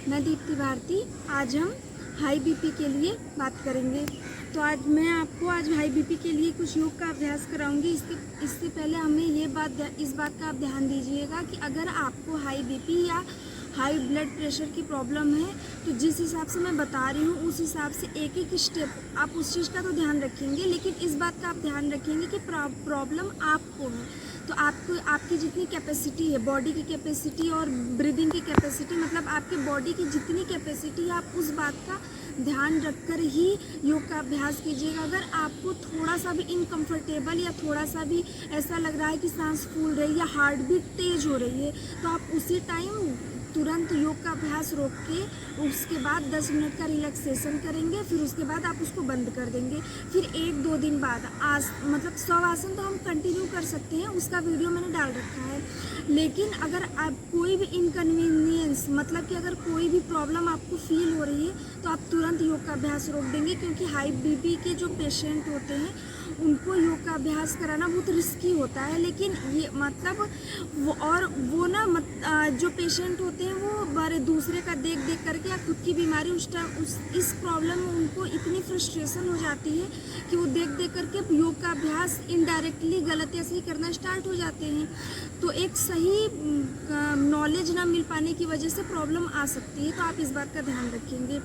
मैं दीप्ति भारती। आज हम हाई बीपी के लिए बात करेंगे। तो आज मैं आपको हाई बीपी के लिए कुछ योग का अभ्यास कराऊंगी। इससे पहले हमें इस बात का आप ध्यान दीजिएगा कि अगर आपको हाई बीपी या हाई ब्लड प्रेशर की प्रॉब्लम है तो जिस हिसाब से मैं बता रही हूँ उस हिसाब से एक एक स्टेप आप उस चीज़ का तो ध्यान रखेंगे, लेकिन इस बात का आप ध्यान रखेंगे कि प्रॉब्लम आपको है। तो आपको आपकी जितनी कैपेसिटी है, बॉडी की कैपेसिटी और ब्रीदिंग की कैपेसिटी, मतलब आपकी बॉडी की जितनी कैपेसिटी है आप उस बात का ध्यान रखकर ही योग का अभ्यास कीजिएगा। अगर आपको थोड़ा सा भी इनकम्फर्टेबल या थोड़ा सा भी ऐसा लग रहा है कि सांस फूल रही है या हार्ट बीट तेज हो रही है तो आप उसी टाइम तुरंत योग का अभ्यास रोक के उसके बाद 10 मिनट का रिलैक्सेशन करेंगे। फिर उसके बाद आप उसको बंद कर देंगे। फिर 1-2 दिन बाद मतलब 100 आसन तो हम कंटिन्यू कर सकते हैं, उसका वीडियो मैंने डाल रखा है। लेकिन अगर आप कोई भी इनकन्वीनियंस, मतलब कि अगर कोई भी प्रॉब्लम आपको फील हो रही है तो आप तुरंत योग का अभ्यास रोक देंगे, क्योंकि हाई बीपी के जो पेशेंट होते हैं उनको योग का अभ्यास कराना बहुत रिस्की होता है। लेकिन ये मतलब वो ना जो पेशेंट होते हैं वो बारे दूसरे का देख देख करके या खुद की बीमारी इस प्रॉब्लम में उनको इतनी फ्रस्ट्रेशन हो जाती है कि वो देख देख करके योग का अभ्यास इनडायरेक्टली गलत ऐसे ही करना स्टार्ट हो जाते हैं। तो एक सही नॉलेज ना मिल पाने की वजह से प्रॉब्लम आ सकती है, तो आप इस बात का ध्यान रखेंगे।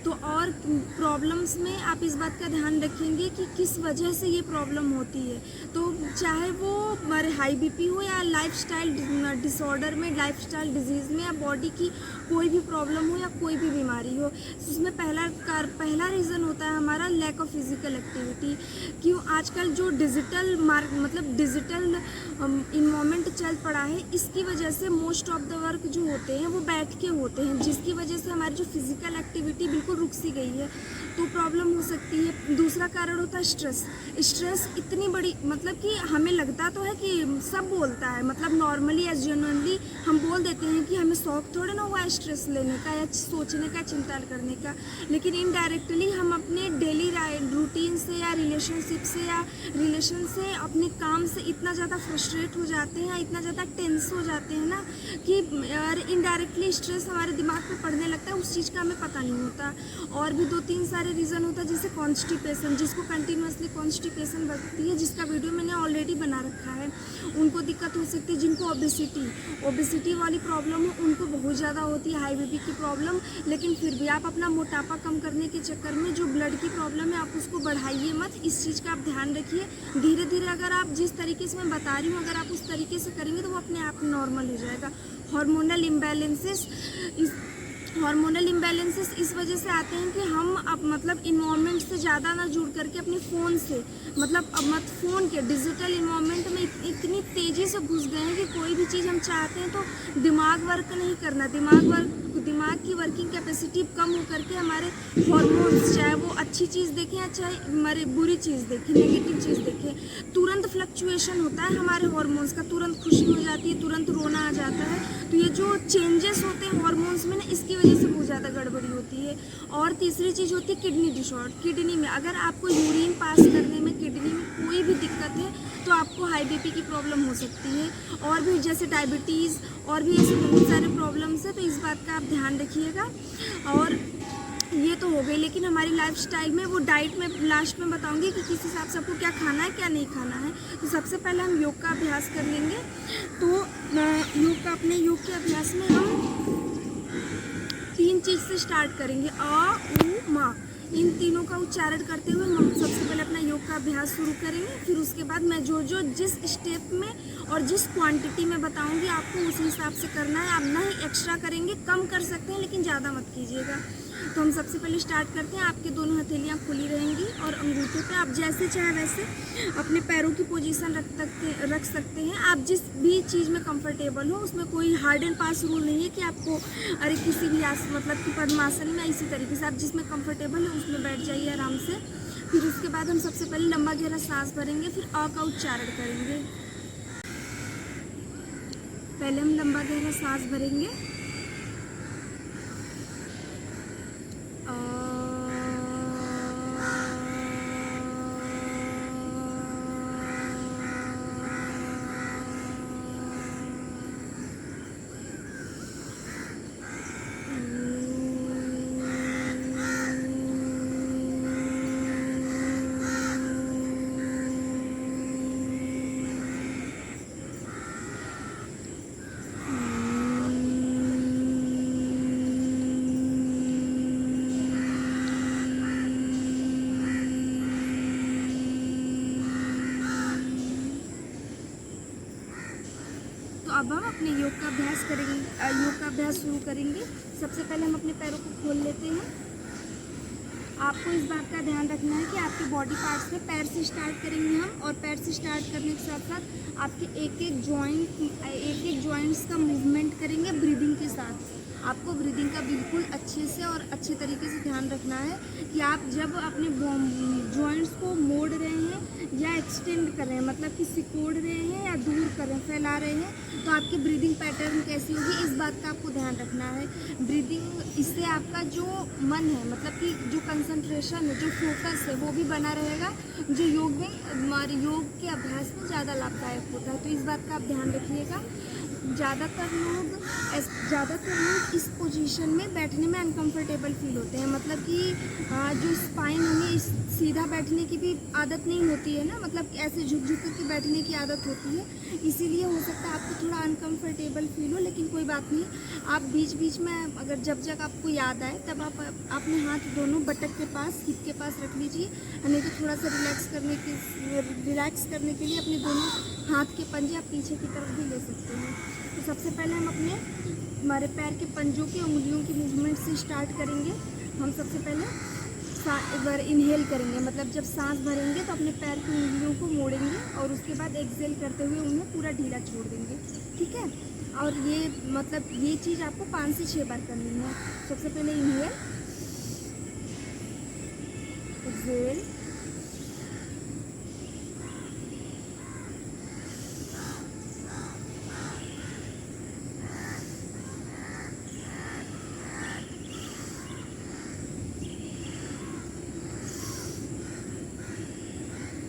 तो और प्रॉब्लम्स में आप इस बात का ध्यान रखेंगे कि किस वजह से ये प्रॉब्लम होती है। तो चाहे वो हमारे हाई बीपी हो या लाइफस्टाइल डिसऑर्डर में, लाइफस्टाइल डिजीज़ में, या बॉडी की कोई भी प्रॉब्लम हो या कोई भी बीमारी हो, उसमें पहला रीज़न होता है हमारा लैक ऑफ फिजिकल एक्टिविटी। क्यों आजकल जो डिजिटल इन्वायरमेंट चल पड़ा है, इसकी वजह से मोस्ट ऑफ द वर्क जो होते हैं वो बैठ के होते हैं, जिसकी वजह से हमारी जो फिजिकल एक्टिविटी बिल्कुल रुक सी गई है, तो प्रॉब्लम हो सकती है। दूसरा कारण होता है स्ट्रेस इतनी बड़ी, मतलब कि हमें लगता तो है कि सब बोलता है, मतलब नॉर्मली या जेन्युइनली हम बोल देते हैं कि हमें शौक थोड़े ना हुआ है स्ट्रेस लेने का या सोचने का, चिंता करने का, लेकिन इनडायरेक्टली हम अपने डेली रूटीन से या रिलेशनशिप से या रिलेशन से, अपने काम से इतना ज़्यादा फ्रस्ट्रेट हो जाते हैं, इतना ज़्यादा टेंस हो जाते हैं ना कि इनडायरेक्टली स्ट्रेस हमारे दिमाग पे पड़ने लगता है, उस चीज़ का हमें पता नहीं होता। और भी 2-3 सारे रीज़न होता है, जैसे कॉन्स्टिपेशन, जिसको कंटिन्यूसली कॉन्स्टिपेशन बनती है, जिसका वीडियो मैंने ऑलरेडी बना रखा है, उनको दिक्कत हो सकती है। जिनको ओबेसिटी वाली प्रॉब्लम हो उनको बहुत ज़्यादा होती है हाई बीपी की प्रॉब्लम, लेकिन फिर भी आप अपना मोटापा कम करने के चक्कर में जो ब्लड की प्रॉब्लम है आप उसको बढ़ाइए मत। इस चीज़ का आप ध्यान रखिए। धीरे धीरे अगर आप जिस तरीके से मैं बता रही हूँ अगर आप उस तरीके से करेंगे तो वो अपने आप नॉर्मल हो जाएगा। हार्मोनल इम्बैलेंसेस इस वजह से आते हैं कि हम अब मतलब इन्वायरमेंट से ज़्यादा ना जुड़ करके अपने फ़ोन से, मतलब अब फ़ोन के डिजिटल इन्वायरमेंट में इतनी तेज़ी से घुस गए हैं कि कोई भी चीज़ हम चाहते हैं तो दिमाग वर्क नहीं करना, दिमाग की वर्किंग कैपेसिटी कम हो करके हमारे हॉर्मोन्स, चाहे वो अच्छी चीज़ देखें या चाहे हमारे बुरी चीज़ देखें, नेगेटिव चीज़ देखें, तुरंत फ्लक्चुएशन होता है हमारे हॉर्मोन्स का, तुरंत खुशी हो जाती है, तुरंत रोना आ जाता है। तो ये जो चेंजेस होते हैं हॉर्मोन्स में ना, इसकी वजह से बहुत ज़्यादा गड़बड़ी होती है। और तीसरी चीज़ होती है किडनी डिसऑर्डर। किडनी में अगर आपको यूरिन पास करने में, किडनी में कोई भी दिक्कत है तो आपको हाई बीपी की प्रॉब्लम हो सकती है। और भी जैसे डायबिटीज़ और भी ऐसे बहुत सारे प्रॉब्लम्स हैं, तो इस बात का आप ध्यान रखिएगा। और ये तो हो गई, लेकिन हमारी लाइफस्टाइल में, वो डाइट में लास्ट में बताऊंगी कि किस हिसाब से आपको क्या खाना है क्या नहीं खाना है। तो सबसे पहले हम योग का अभ्यास कर लेंगे। तो योग के अभ्यास में हम 3 चीज़ से स्टार्ट करेंगे, अ, उ, मा। इन तीनों का उच्चारण करते हुए हम सबसे पहले अपना योग का अभ्यास शुरू करेंगे। फिर उसके बाद मैं जो जिस स्टेप में और जिस क्वांटिटी में बताऊंगी आपको उस हिसाब से करना है। आप ना ही एक्स्ट्रा करेंगे, कम कर सकते हैं लेकिन ज़्यादा मत कीजिएगा। तो हम सबसे पहले स्टार्ट करते हैं। आपकी दोनों हथेलियाँ खुली रहेंगी और अंगूठे पे आप जैसे चाहे वैसे अपने पैरों की पोजीशन रख सकते हैं। आप जिस भी चीज़ में कंफर्टेबल हो, उसमें कोई हार्ड एंड फास्ट रूल नहीं है कि आपको किसी भी मतलब कि पद्मासन में, इसी तरीके से आप जिसमें कंफर्टेबल है उसमें बैठ जाइए आराम से। फिर उसके बाद हम सबसे पहले लंबा गहरा सांस भरेंगे, फिर अ का उच्चारण करेंगे। पहले हम लंबा गहरा सांस भरेंगे, अब हम अपने योग का अभ्यास करेंगे, योग का अभ्यास शुरू करेंगे। सबसे पहले हम अपने पैरों को खोल लेते हैं। आपको इस बात का ध्यान रखना है कि आपके बॉडी पार्ट्स में पैर से स्टार्ट करेंगे हम, और पैर से स्टार्ट करने के साथ साथ आपके एक एक जॉइंट्स का मूवमेंट करेंगे ब्रीदिंग के साथ। आपको ब्रीदिंग का बिल्कुल अच्छे से और अच्छे तरीके से ध्यान रखना है कि आप जब अपने जॉइंट्स को मोड़ रहे हैं या एक्सटेंड कर रहे हैं, मतलब कि सिकोड़ रहे हैं या दूर कर रहे हैं, फैला रहे हैं, तो आपकी ब्रीदिंग पैटर्न कैसी होगी, इस बात का आपको ध्यान रखना है। ब्रीदिंग, इससे आपका जो मन है, मतलब कि जो कंसंट्रेशन है, जो फोकस है, वो भी बना रहेगा, जो योग में हमारे योग के अभ्यास में ज़्यादा लाभदायक होता है। तो इस बात का आप ध्यान रखिएगा। ज़्यादातर लोग इस पोजीशन में बैठने में अनकंफर्टेबल फील होते हैं, मतलब कि जो स्पाइन उन्हें सीधा बैठने की भी आदत नहीं होती है ना, मतलब ऐसे झुक झुक करके बैठने की आदत होती है, इसीलिए हो सकता है आपको थोड़ा अनकंफर्टेबल फील हो। लेकिन कोई बात नहीं, आप बीच बीच में अगर जब आपको याद आए तब आप अपने हाथ दोनों बटक के पास, हिप के पास रख लीजिए, नहीं तो थोड़ा सा रिलैक्स करने के लिए अपने दोनों हाथ के पंजे आप पीछे की तरफ भी ले सकते हैं। तो सबसे पहले हम हमारे पैर के पंजों की उंगलियों की मूवमेंट से स्टार्ट करेंगे। हम सबसे पहले एक बार इनहेल करेंगे, मतलब जब सांस भरेंगे तो अपने पैर की उंगलियों को मोड़ेंगे और उसके बाद एक्सहेल करते हुए उन्हें पूरा ढीला छोड़ देंगे, ठीक है। और ये चीज़ आपको 5 से 6 बार करनी है। सबसे पहले इनहेल, एक्सहेल,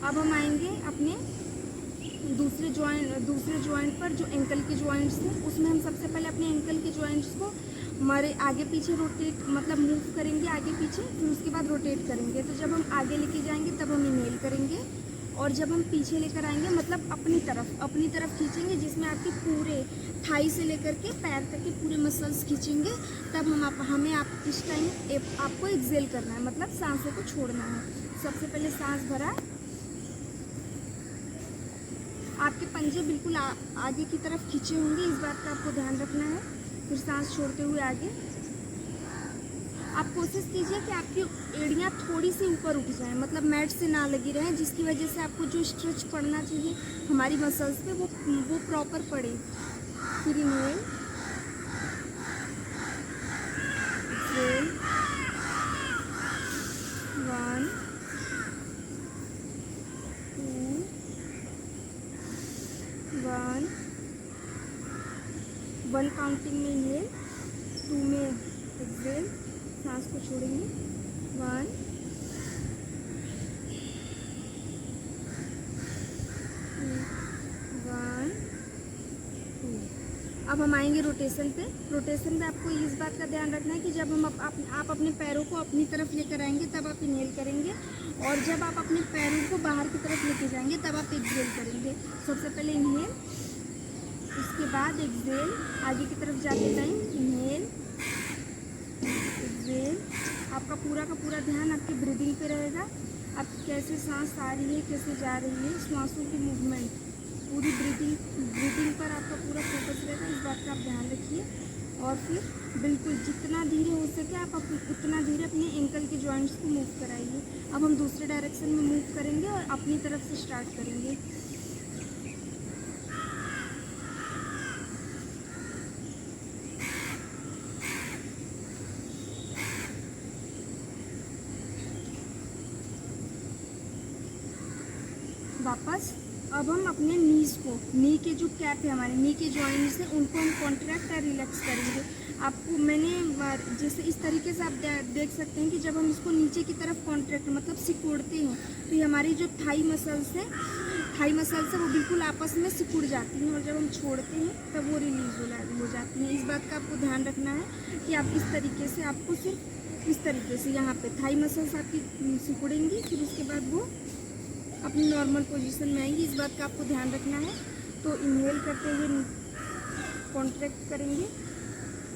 अब हम आएंगे अपने दूसरे जॉइंट पर, जो एंकल के जॉइंट्स हैं, उसमें हम सबसे पहले अपने एंकल के जॉइंट्स को हमारे आगे पीछे रोटेट, मतलब मूव करेंगे आगे पीछे, फिर उसके बाद रोटेट करेंगे। तो जब हम आगे लेके जाएंगे तब हम इनहेल करेंगे, और जब हम पीछे लेकर आएंगे, मतलब अपनी तरफ खींचेंगे, जिसमें आपके पूरे थाई से लेकर के पैर तक के पूरे मसल्स खींचेंगे, तब इस टाइम आपको एक्सहेल करना है, मतलब सांसों को छोड़ना है। सबसे पहले सांस भरा, आपके पंजे बिल्कुल आगे की तरफ खींचे होंगे, इस बात का आपको ध्यान रखना है। फिर सांस छोड़ते हुए आगे आप कोशिश कीजिए कि आपकी एड़ियाँ थोड़ी सी ऊपर उठ जाएं, मतलब मैट से ना लगी रहें, जिसकी वजह से आपको जो स्ट्रेच पड़ना चाहिए हमारी मसल्स पे वो प्रॉपर पड़े। फिर इनहेल, एक्सहेल, 1 2 1 काउंटिंग में इनहेल, 2 में एक्सहेल, सांस को छोड़ेंगे, 1 2 1 2। अब हम आएंगे रोटेशन पे। रोटेशन में आपको इस बात का ध्यान रखना है कि जब हम आप अपने पैरों को अपनी तरफ लेकर आएंगे तब आप इनहेल करेंगे, और जब आप अपने पैरों को बाहर की तरफ लेके जाएंगे तब आप एक्सहेल करेंगे। सबसे पहले इनहेल, उसके बाद एक्सहेल, आगे की तरफ जाते टाइम इनहेल, एक्सहेल। आपका पूरा का पूरा ध्यान आपकी ब्रीदिंग पे रहेगा, आप कैसे सांस आ रही है, कैसे जा रही है, श्वासों की मूवमेंट, पूरी ब्रीदिंग पर आपका पूरा फोकस रहेगा, इस बात का आप ध्यान रखिए। और फिर बिल्कुल जितना धीरे हो सके आप उतना धीरे अपने एंकल के जॉइंट्स को मूव कराइए। अब हम दूसरे डायरेक्शन में मूव करेंगे और अपनी तरफ से स्टार्ट करेंगे। वापस अब हम अपने नी के जो कैप है, हमारे नी के जॉइंट्स हैं, उनको हम कॉन्ट्रैक्ट और रिलैक्स करेंगे। आपको जैसे इस तरीके से आप देख सकते हैं कि जब हम इसको नीचे की तरफ कॉन्ट्रैक्ट, मतलब सिकुड़ते हैं, तो ये हमारी जो थाई मसल्स है वो बिल्कुल आपस में सिकुड़ जाती हैं, और जब हम छोड़ते हैं तब वो रिलीज हो जाती हैं। इस बात का आपको ध्यान रखना है कि आप इस तरीके से, आपको सिर्फ इस तरीके से यहाँ पे थाई मसल्स आपकी सिकुड़ेंगी, फिर उसके बाद वो अपनी नॉर्मल पोजीशन में आएंगी, इस बात का आपको ध्यान रखना है। तो इनहेल करते हुए कॉन्ट्रैक्ट करेंगे,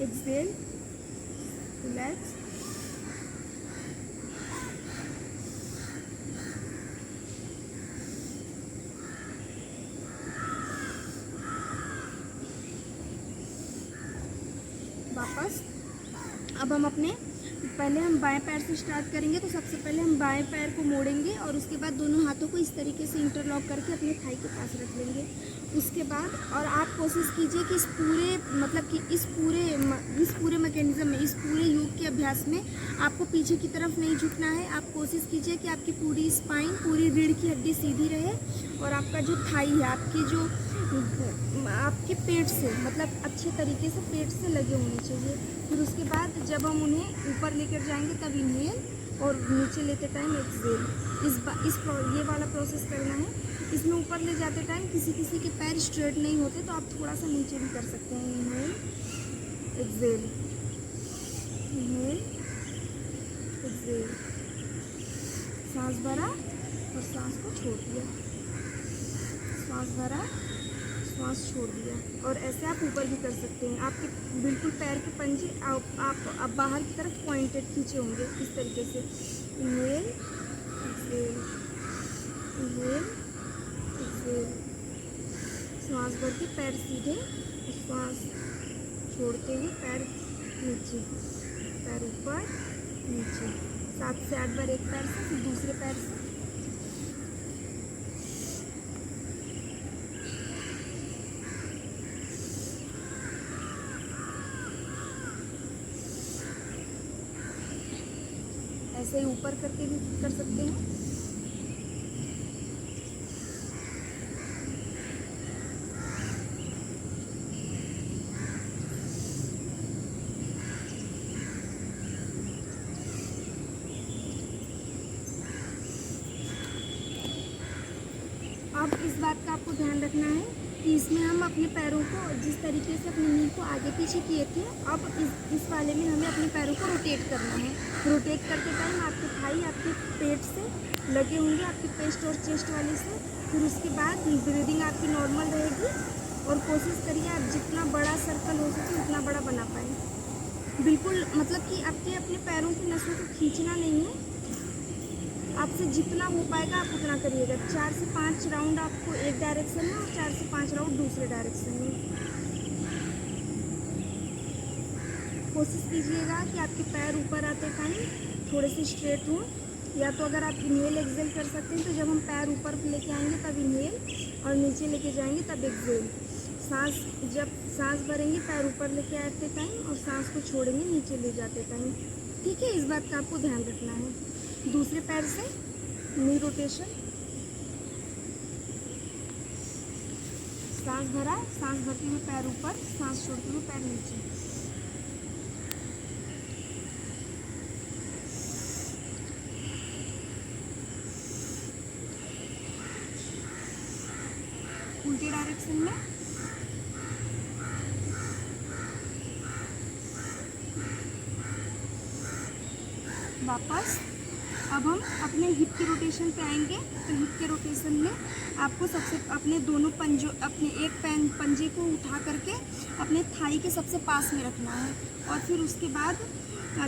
एक्सहेल, रिलैक्स, अब हम पहले हम बाएं पैर से स्टार्ट करेंगे। तो सबसे पहले हम बाएं पैर को मोड़ेंगे और उसके बाद दोनों हाथों को इस तरीके से इंटरलॉक करके अपने थाई के पास रख लेंगे। उसके बाद और आप कोशिश कीजिए कि इस पूरे मैकेनिज्म में, इस पूरे योग के अभ्यास में आपको पीछे की तरफ नहीं झुकना है। आप कोशिश कीजिए कि आपकी पूरी स्पाइन, पूरी रीढ़ की हड्डी सीधी रहे और आपका जो थाई है, आपके पेट से, मतलब अच्छे तरीके से पेट से लगे होने चाहिए। फिर उसके बाद जब हम उन्हें ऊपर लेकर जाएंगे तब इनहेल और नीचे लेते टाइम एक्सहेल। ये वाला प्रोसेस करना है। इसमें ऊपर ले जाते टाइम किसी के पैर स्ट्रेट नहीं होते तो आप थोड़ा सा नीचे भी कर सकते हैं। Inhale exhale, inhale exhale. सांस भरा और सांस को छोड़ दिया, सांस भरा, सांस छोड़ दिया। और ऐसे आप ऊपर भी कर सकते हैं। आपके बिल्कुल पैर के पंजे आप बाहर की तरफ पॉइंटेड खींचे होंगे इस तरीके से। Inhale exhale, inhale exhale. सांस भर के पैर सीधे, सांस छोड़ते हुए पैर नीचे, पैर ऊपर नीचे। 7 से 8 बार एक पैर से, फिर दूसरे पैर से। ऐसे ही ऊपर करके भी कर सकते हैं। अब इस बात का आपको ध्यान रखना है कि इसमें हम अपने पैरों को जिस तरीके से अपनी नींव को आगे पीछे किए थे, अब इस वाले में हमें अपने पैरों को रोटेट करना है। रोटेट करते टाइम आपके थाई आपके पेट से लगे होंगे, आपके पेस्ट और चेस्ट वाले से। फिर उसके बाद ब्रीदिंग आपकी नॉर्मल रहेगी और कोशिश करिए आप जितना बड़ा सर्कल हो सके उतना बड़ा बना पाए। बिल्कुल मतलब कि आपके अपने पैरों की नसों को खींचना नहीं है, आपसे जितना हो पाएगा आप उतना करिएगा। 4 से 5 राउंड आपको एक डायरेक्शन में और 4 से 5 राउंड दूसरे डायरेक्शन में। कोशिश कीजिएगा कि आपके पैर ऊपर आते टाइम थोड़े से स्ट्रेट हों, या तो अगर आप इनहेल एक्सहेल कर सकते हैं तो जब हम पैर ऊपर लेके आएंगे तब इनहेल और नीचे लेके जाएंगे तब एक्सहेल। जब सांस भरेंगे पैर ऊपर लेके आते टाइम और सांस को छोड़ेंगे नीचे ले जाते टाइम। ठीक है, इस बात का आपको ध्यान रखना है। दूसरे पैर से नी रोटेशन, सांस भरा, सांस भरते हुए पैर ऊपर, सांस छोड़ते हुए पैर नीचे। उल्टे डायरेक्शन में वापस। अब हम अपने हिप के रोटेशन पे आएंगे। तो हिप के रोटेशन में आपको सबसे अपने दोनों पंजों, अपने एक पंजे को उठा करके अपने थाई के सबसे पास में रखना है। और फिर उसके बाद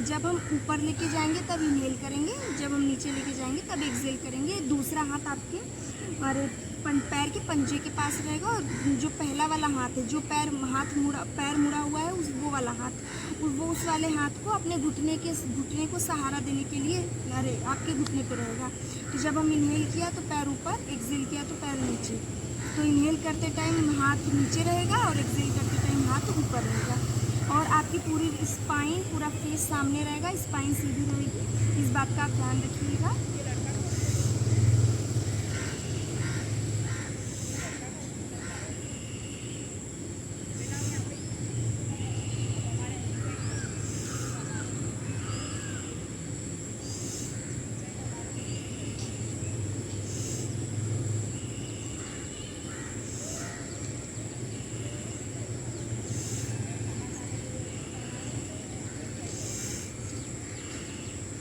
जब हम ऊपर लेके जाएंगे तब इनहेल करेंगे, जब हम नीचे लेके जाएंगे तब एक्सहेल करेंगे। दूसरा हाथ आपके और पैर के पंजे के पास रहेगा और जो पहला वाला हाथ है, जो पैर मुड़ा हुआ है वो वाला हाथ, वो उस वाले हाथ को अपने घुटने को सहारा देने के लिए आपके घुटने पे रहेगा। तो जब हम इनहेल किया तो पैर ऊपर, एक्सहेल किया तो पैर नीचे। तो इनहेल करते टाइम हाथ नीचे रहेगा और एक्सहेल करते टाइम हाथ ऊपर रहेगा। और आपकी पूरी स्पाइन, पूरा फेस सामने रहेगा, स्पाइन सीधी रहेगी। इस बात का आप ध्यान रखिएगा।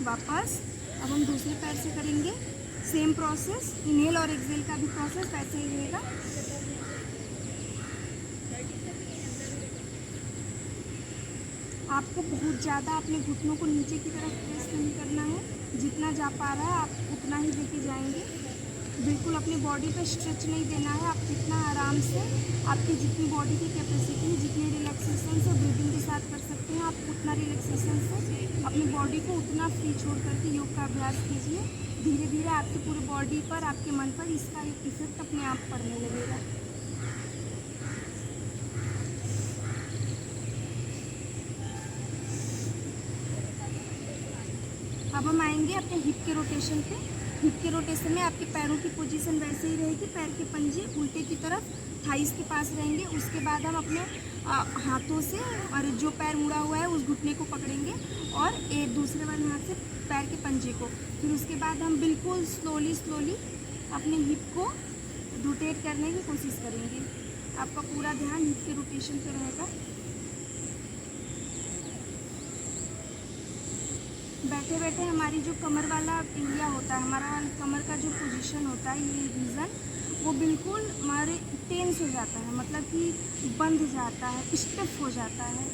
वापस अब हम दूसरे पैर से करेंगे सेम प्रोसेस। इनहेल और एक्सहेल का भी प्रोसेस वैसे ही रहेगा। आपको बहुत ज़्यादा अपने घुटनों को नीचे की तरफ प्रेस नहीं करना है, जितना जा पा रहा है आप उतना ही लेके जाएंगे। बिल्कुल अपनी बॉडी पे स्ट्रेच नहीं देना है। आप जितना आराम से आपकी जितनी बॉडी की कैपेसिटी है, जितने रिलैक्सेशन से ब्रीदिंग के साथ कर सकते हैं आप, उतना रिलैक्सेशन से अपनी बॉडी को उतना फ्री छोड़ करके योग का अभ्यास कीजिए। धीरे धीरे आपकी पूरी बॉडी पर, आपके मन पर इसका एक इफेक्ट अपने आप पड़ने लगेगा। अब हम आएंगे अपने हिप के रोटेशन पे। हिप के रोटेशन में आपके पैरों की पोजीशन वैसे ही रहेगी, पैर के पंजे उल्टे की तरफ थाइस के पास रहेंगे। उसके बाद हम अपने हाथों से, और जो पैर मुड़ा हुआ है उस घुटने को पकड़ेंगे और एक दूसरे वाले हाथ से पैर के पंजे को। फिर उसके बाद हम बिल्कुल स्लोली अपने हिप को रोटेट करने की कोशिश करेंगे। आपका पूरा ध्यान हिप के रोटेशन पे रहेगा। बैठे बैठे हमारी जो कमर वाला एरिया होता है, हमारा कमर का जो पोजीशन होता है, ये रीज़न वो बिल्कुल हमारे टेंस हो जाता है, मतलब कि बंध जाता है, स्टिफ हो जाता है।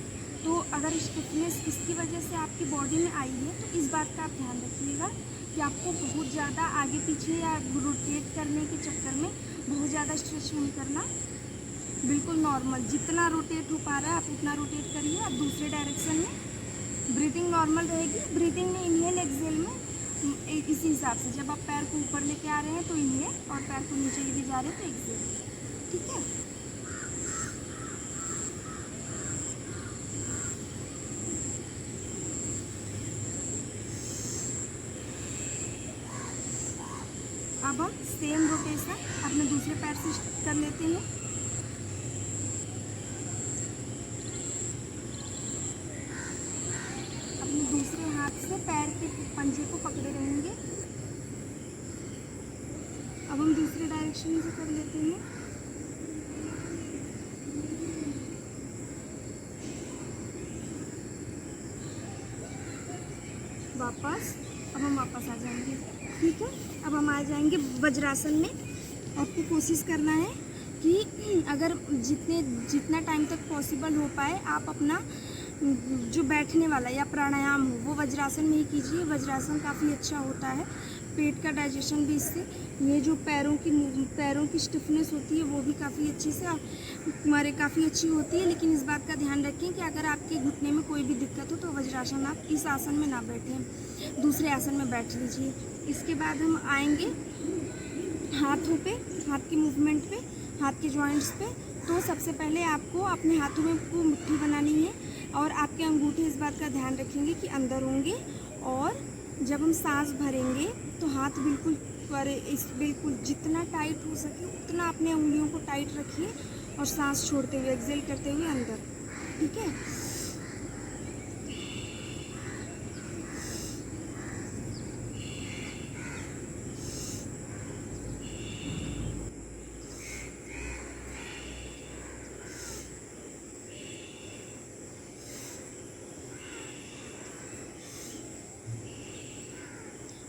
तो अगर स्टिफनेस इसकी वजह से आपकी बॉडी में आई है तो इस बात का आप ध्यान रखिएगा कि आपको बहुत ज़्यादा आगे पीछे या रोटेट करने के चक्कर में बहुत ज़्यादा स्ट्रेच नहीं करना। बिल्कुल नॉर्मल जितना रोटेट हो पा रहा है आप उतना रोटेट करिए। आप दूसरे डायरेक्शन में ब्रीदिंग नॉर्मल रहेगी। ब्रीदिंग में इनहेल एक्सेल में इसी हिसाब से, जब आप पैर को ऊपर लेके आ रहे हैं तो इनहेल, और पैर को नीचे लेके जा रहे हैं तो एक्सेल। ठीक है। अब हम सेम रोटेशन अपने दूसरे पैर से कर लेते हैं। दूसरे हाथ से पैर के पंजे को पकड़े रहेंगे। अब हम दूसरे डायरेक्शन से कर लेते हैं। वापस, अब हम वापस आ जाएंगे। ठीक है। अब हम आ जाएंगे वज्रासन में। आपको कोशिश करना है कि अगर जितना टाइम तक पॉसिबल हो पाए आप अपना जो बैठने वाला या प्राणायाम हो वो वज्रासन में ही कीजिए। वज्रासन काफ़ी अच्छा होता है, पेट का डाइजेशन भी इससे, ये जो पैरों की स्टिफनेस होती है वो भी काफ़ी अच्छे से हमारे काफ़ी अच्छी होती है। लेकिन इस बात का ध्यान रखें कि अगर आपके घुटने में कोई भी दिक्कत हो तो वज्रासन आप इस आसन में ना बैठें, दूसरे आसन में बैठ लीजिए। इसके बाद हम आएंगे हाथों पे, हाथ की मूवमेंट पे, हाथ के जॉइंट्स पे। तो सबसे पहले आपको अपने हाथों में को मुट्ठी बनानी है और आपके अंगूठे इस बात का ध्यान रखेंगे कि अंदर होंगे। और जब हम सांस भरेंगे तो हाथ बिल्कुल जितना टाइट हो सके उतना अपने उंगलियों को टाइट रखिए और सांस छोड़ते हुए, एक्सेल करते हुए अंदर। ठीक है।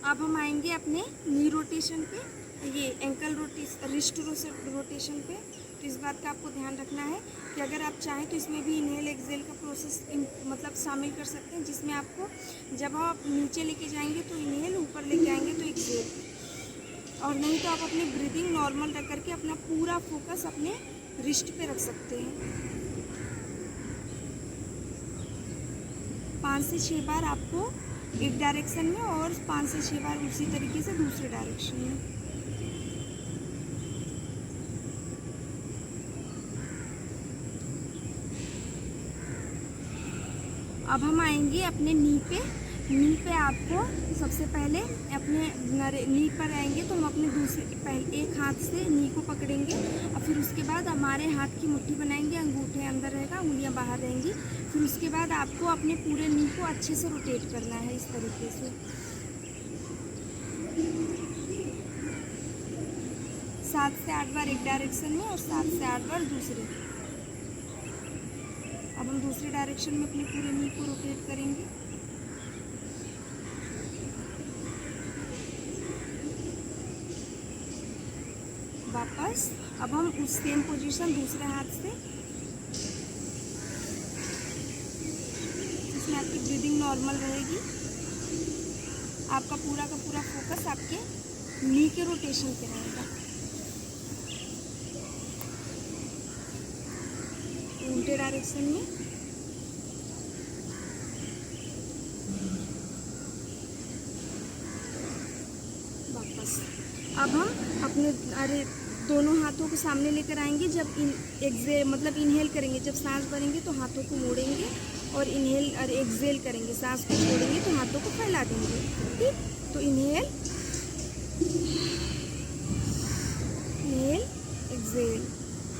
अब हम आएंगे अपने नी रोटेशन पे, ये एंकल रिस्ट रोटेशन पे। तो इस बात का आपको ध्यान रखना है कि अगर आप चाहें तो इसमें भी इनहेल एक्सेल का प्रोसेस मतलब शामिल कर सकते हैं, जिसमें आपको जब आप नीचे लेके जाएंगे तो इनहेल, ऊपर लेके आएंगे तो एक्सेल, और नहीं तो आप अपनी ब्रीदिंग नॉर्मल रख करके अपना पूरा फोकस अपने रिस्ट पे रख सकते हैं। 5 से 6 बार आपको एक डायरेक्शन में और 5 से 6 बार उसी तरीके से दूसरे डायरेक्शन में। अब हम आएंगे अपने नी पे। नी पे आपको सबसे पहले अपने नी पर आएंगे तो हम अपने पहले एक हाथ से नी को पकड़ेंगे और फिर उसके बाद हमारे हाथ की मुट्ठी बनाएंगे, अंगूठे अंदर रहेगा, उंगलियां बाहर रहेंगी। फिर उसके बाद आपको अपने पूरे नी को अच्छे से रोटेट करना है इस तरीके से। 7 से 8 बार एक डायरेक्शन में और 7 से 8 बार दूसरे। अब हम दूसरे डायरेक्शन में अपने पूरे नी को रोटेट करेंगे। वापस, अब हम उस सेम पोजीशन दूसरे हाथ से, इसमें आपकी ब्रीदिंग नॉर्मल रहेगी। आपका पूरा का पूरा फोकस आपके नी के रोटेशन पे रहेगा, उल्टे डायरेक्शन में। वापस अब हम अपने दोनों हाथों को सामने लेकर आएंगे। जब मतलब इनहेल करेंगे, जब सांस भरेंगे तो हाथों को मोड़ेंगे, और इनहेल और एक्सेल करेंगे, सांस को छोड़ेंगे तो हाथों को फैला देंगे। ठीक, तो इनहेल एक्सेल,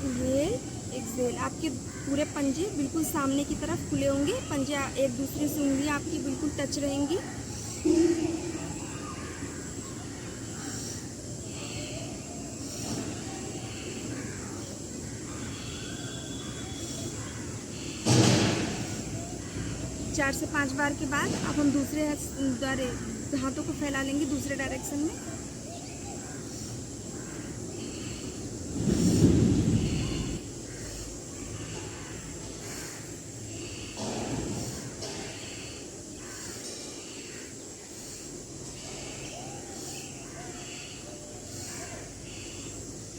इनहेल एक्सेल। आपके पूरे पंजे बिल्कुल सामने की तरफ खुले होंगे, पंजे एक दूसरे से उंगलियां आपकी बिल्कुल टच रहेंगी। चार से 5 बार के बाद अब हम दूसरे हाथों को फैला लेंगे दूसरे डायरेक्शन में।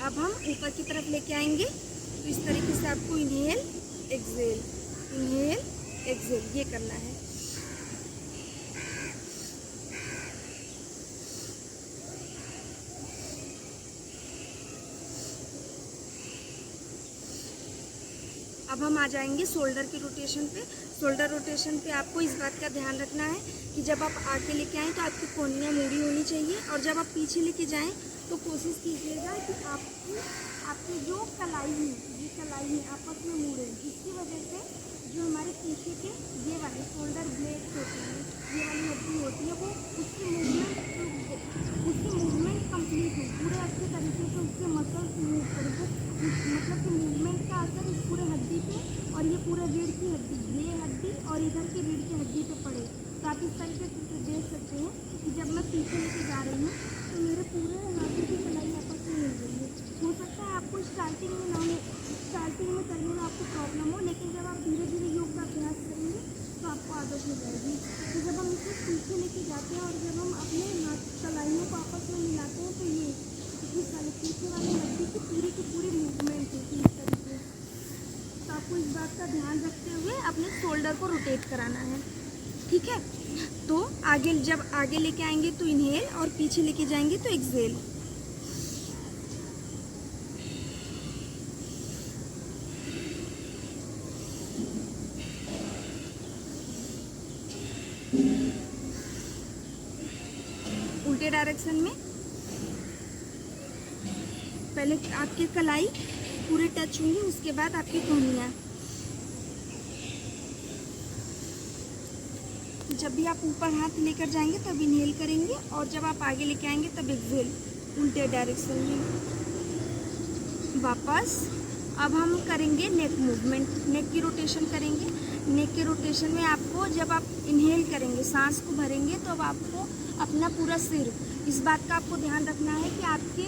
अब हम ऊपर की तरफ लेके आएंगे, तो इस तरीके से आपको इनहेल एक्सेल, इनहेल एक्सेल ये करना है। अब हम आ जाएंगे शोल्डर की रोटेशन पे। शोल्डर रोटेशन पे आपको इस बात का ध्यान रखना है कि जब आप आगे लेके आएँ तो आपकी कोहनियाँ मुड़ी होनी चाहिए, और जब आप पीछे लेके जाएं तो कोशिश कीजिएगा कि आपकी जो कलाई है, ये कलाई है आपस में मुड़े, जिसकी वजह से जो हमारे पीछे के ये वाले शोल्डर ब्लेड्स होते हैं, ये वाली हड्डी होती है, वो उसकी मूवमेंट कंप्लीट हो, पूरे अच्छे तरीके से उसके मसल्स मूव करें, मतलब कि मूवमेंट का असर इस पूरे हड्डी पे और ये पूरा रीढ़ की हड्डी, ये हड्डी और इधर की रीढ़ की हड्डी पे पड़े। तो आप इस तरीके से देख सकते हैं कि जब मैं पीछे लेके जा रही हूँ तो मेरे पूरे हाथों की कलाई आपस में मिल रही है। हो सकता है आपको स्टार्टिंग में करने में आपको प्रॉब्लम हो, लेकिन जब आप धीरे धीरे योग का अभ्यास करेंगे तो आपको आदत हो जाएगी। तो जब हम इसे पीछे लेके जाते हैं और जब हम अपने कलाइयों को आपस में मिलाते हैं तो ये इस वाले पीछे वाले हड्डी की पूरी मूवमेंट होती है इस तरीके से। तो आपको इस बात का ध्यान रखते हुए अपने शोल्डर को रोटेट कराना है। ठीक है, तो जब आगे लेके आएंगे तो इनहेल और पीछे लेके जाएंगे तो एक्सेल। उल्टे डायरेक्शन में पहले आपकी कलाई पूरे टच होंगी, उसके बाद आपकी कोहनियाँ। जब भी आप ऊपर हाथ लेकर जाएंगे तब इनहेल करेंगे, और जब आप आगे लेके आएंगे तब एक्सेल, उल्टे डायरेक्शन में। वापस अब हम करेंगे नेक मूवमेंट, नेक की रोटेशन करेंगे। नेक के रोटेशन में आपको जब आप इनहेल करेंगे, सांस को भरेंगे, तो अब आपको अपना पूरा सिर, इस बात का आपको ध्यान रखना है कि आपके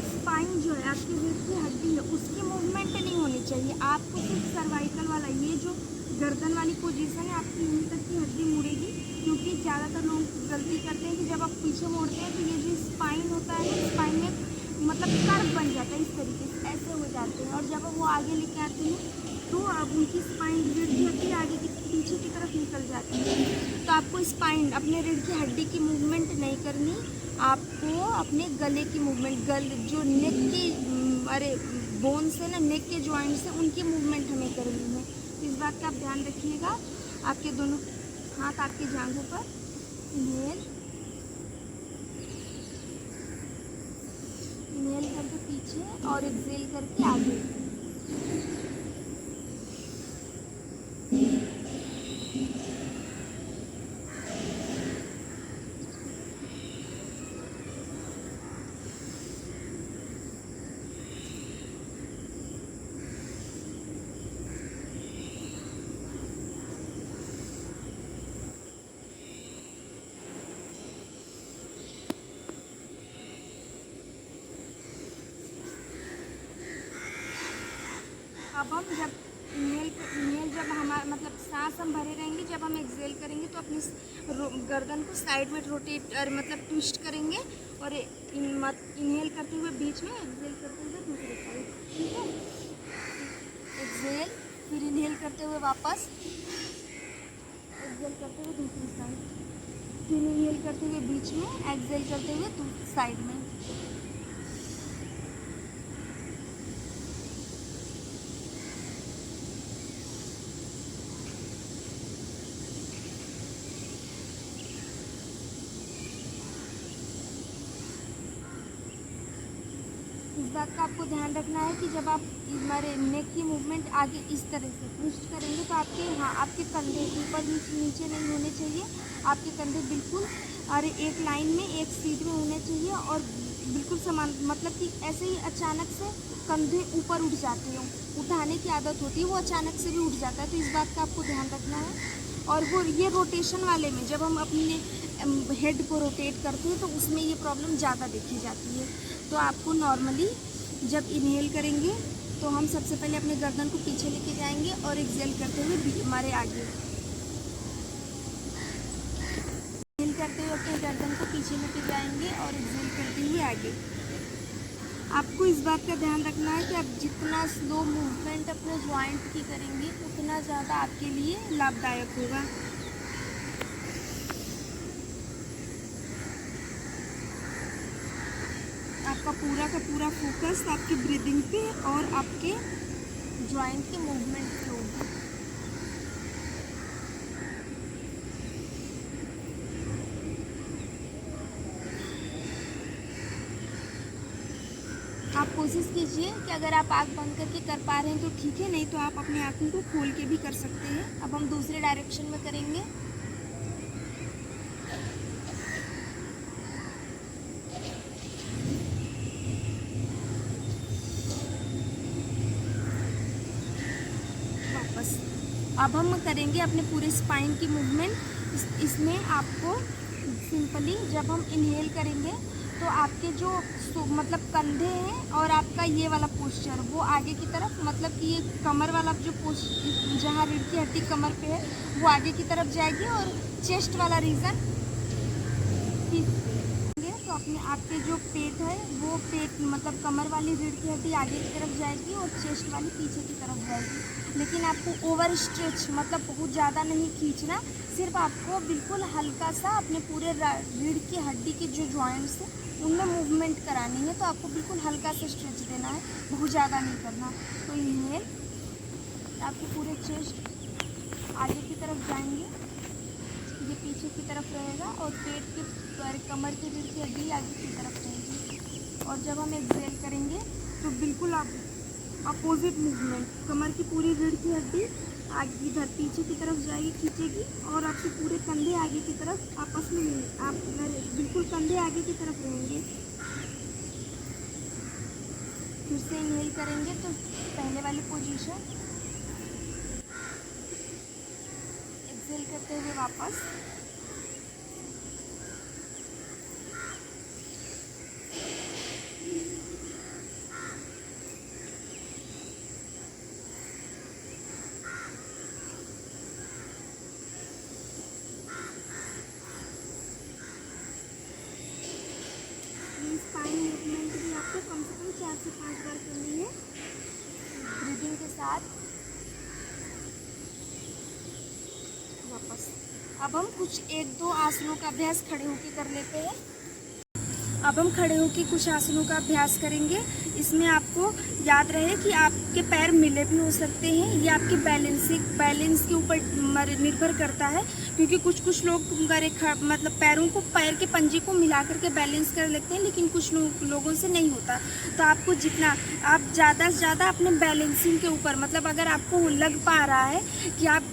स्पाइन जो है, आपकी रीढ़ की हड्डी है, उसकी मूवमेंट नहीं होनी चाहिए। आपको सिर्फ सर्वाइकल वाला, ये जो गर्दन वाली पोजीशन है, आपकी यहीं तक की हड्डी मुड़ेगी। क्योंकि ज़्यादातर लोग गलती करते हैं कि जब आप पीछे मोड़ते हैं तो ये जो स्पाइन होता है, स्पाइन में मतलब कर्व बन जाता है, इस तरीके से ऐसे हो जाते हैं। और जब वो आगे लेके आते हैं तो अब उनकी स्पाइन, रीढ़ की हड्डी आगे की पीछे की तरफ निकल जाती है। तो आपको स्पाइन, अपने रीढ़ की हड्डी की मूवमेंट नहीं करनी, आपको अपने गले की मूवमेंट, जो नेक की बोन्स है ना, नेक के जॉइंट्स हैं, उनकी मूवमेंट हमें करनी है। तो इस बात का आप ध्यान रखिएगा। आपके दोनों हाथ आपकी जांघों पर, इनहेल करके पीछे और एक्सेल करके आगे। अब हम जब इनहेल जब हमारा मतलब सांस हम भरे रहेंगे, जब हम एक्सेल करेंगे तो अपनी गर्दन को साइड में रोटेट और मतलब ट्विस्ट करेंगे, और इनहेल करते हुए बीच में, एक्सहेल करते हुए दूसरी साइड, ठीक है। एक्सहेल, फिर इनहेल करते हुए वापस, एक्सहेल करते हुए दूसरी साइड, फिर इनहेल करते हुए बीच में, एक्सहेल करते हुए दूसरी साइड में। इस बात का आपको ध्यान रखना है कि जब आप हमारे नेक की मूवमेंट आगे इस तरह से ट्विस्ट करेंगे तो आपके कंधे ऊपर नीचे नहीं होने चाहिए। आपके कंधे बिल्कुल और एक लाइन में एक सीध में होने चाहिए और बिल्कुल समान, मतलब कि ऐसे ही अचानक से कंधे ऊपर उठ जाते हो, उठाने की आदत होती है, वो अचानक से भी उठ जाता है। तो इस बात का आपको ध्यान रखना है। और वो ये रोटेशन वाले में जब हम अपने हेड को रोटेट करते हैं तो उसमें ये प्रॉब्लम ज़्यादा देखी जाती है। तो आपको नॉर्मली जब इनहेल करेंगे तो हम सबसे पहले अपने गर्दन को पीछे लेके जाएंगे और एक्सहेल करते हुए हमारे आगे, इनहेल करते हुए अपने गर्दन को पीछे लेके जाएंगे और एक्सहेल करते हुए आगे। आपको इस बात का ध्यान रखना है कि आप जितना स्लो मूवमेंट अपने जॉइंट की करेंगे उतना ज़्यादा आपके लिए लाभदायक होगा। आपका पूरा का पूरा फोकस आपकी ब्रीदिंग पे और आपके जॉइंट के मूवमेंट पे होगा। आप कोशिश कीजिए कि अगर आप आँख बंद करके कर पा रहे हैं तो ठीक है, नहीं तो आप अपनी आँखों को खोल के भी कर सकते हैं। अब हम दूसरे डायरेक्शन में करेंगे। वापस अब हम करेंगे अपने पूरे स्पाइन की मूवमेंट। इसमें आपको सिंपली जब हम इनहेल करेंगे तो आपके जो मतलब कंधे हैं और आपका ये वाला पोस्चर वो आगे की तरफ, मतलब कि ये कमर वाला जो पोस्चर जहाँ रीढ़ की हड्डी कमर पे है वो आगे की तरफ जाएगी और चेस्ट वाला रीजन, तो अपने आपके जो पेट है वो पेट मतलब कमर वाली रीढ़ की हड्डी आगे की तरफ जाएगी और चेस्ट वाली पीछे की तरफ जाएगी। लेकिन आपको ओवर स्ट्रेच मतलब बहुत ज़्यादा नहीं खींचना, सिर्फ आपको बिल्कुल हल्का सा अपने पूरे रीढ़ की हड्डी के जो जॉइंट्स हैं उनमें मूवमेंट करानी है। तो आपको बिल्कुल हल्का सा स्ट्रेच देना है, बहुत ज़्यादा नहीं करना। तो इनहेल, आपके पूरे चेस्ट आगे की तरफ जाएंगे, ये पीछे की तरफ रहेगा और पेट के कमर की रीढ़ की हड्डी आगे की तरफ रहेगी। और जब हम एक्सहेल करेंगे तो बिल्कुल आप अपोजिट मूवमेंट, कमर की पूरी रीढ़ की हड्डी आगे इधर पीछे की तरफ जाएगी, खींचेगी और आपके पूरे कंधे आगे की तरफ आपस में आप बिल्कुल कंधे आगे की तरफ रहेंगे। फिर से इनहेल करेंगे तो पहले वाली पोजीशन, एक्सहेल करते हुए वापस, स्पाइन मूवमेंट भी आपको कम से कम 4 से 5 बार करनी है ब्रीदिंग के साथ। वापस अब हम कुछ 1-2 आसनों का अभ्यास खड़े होकर कर लेते हैं। अब हम खड़े होकर कुछ आसनों का अभ्यास करेंगे। इसमें आपको याद रहे कि आपके पैर मिले भी हो सकते हैं, ये आपके बैलेंस के ऊपर निर्भर करता है, क्योंकि कुछ लोग मतलब पैरों को, पैर के पंजे को मिला करके बैलेंस कर लेते हैं, लेकिन कुछ लोगों से नहीं होता। तो आपको जितना आप ज़्यादा से ज़्यादा अपने बैलेंसिंग के ऊपर, मतलब अगर आपको लग पा रहा है कि आप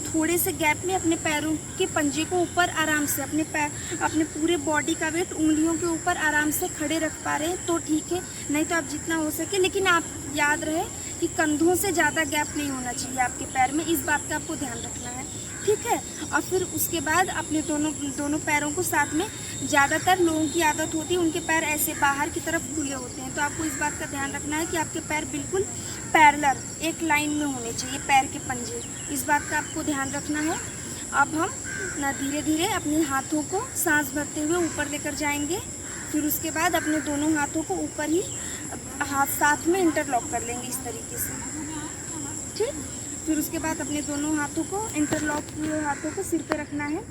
थोड़े से गैप में अपने पैरों के पंजे को ऊपर आराम से अपने पूरे बॉडी का वेट उंगलियों के ऊपर आराम से खड़े रख पा रहे हैं तो ठीक है, नहीं तो आप जितना हो सके, लेकिन आप याद रहे कि कंधों से ज़्यादा गैप नहीं होना चाहिए आपके पैर में, इस बात का आपको ध्यान रखना है, ठीक है। और फिर उसके बाद अपने दोनों पैरों को साथ में, ज़्यादातर लोगों की आदत होती है उनके पैर ऐसे बाहर की तरफ खुले होते हैं, तो आपको इस बात का ध्यान रखना है कि आपके पैर बिल्कुल पैरेलल एक लाइन में होने चाहिए, पैर के पंजे, इस बात का आपको ध्यान रखना है। अब हम धीरे धीरे अपने हाथों को सांस भरते हुए ऊपर लेकर जाएंगे, फिर उसके बाद अपने दोनों हाथों को ऊपर ही हाथ साथ में इंटरलॉक कर लेंगे इस तरीके से, ठीक। फिर उसके बाद अपने दोनों हाथों को इंटरलॉक हुए हाथों को सिर पे रखना है।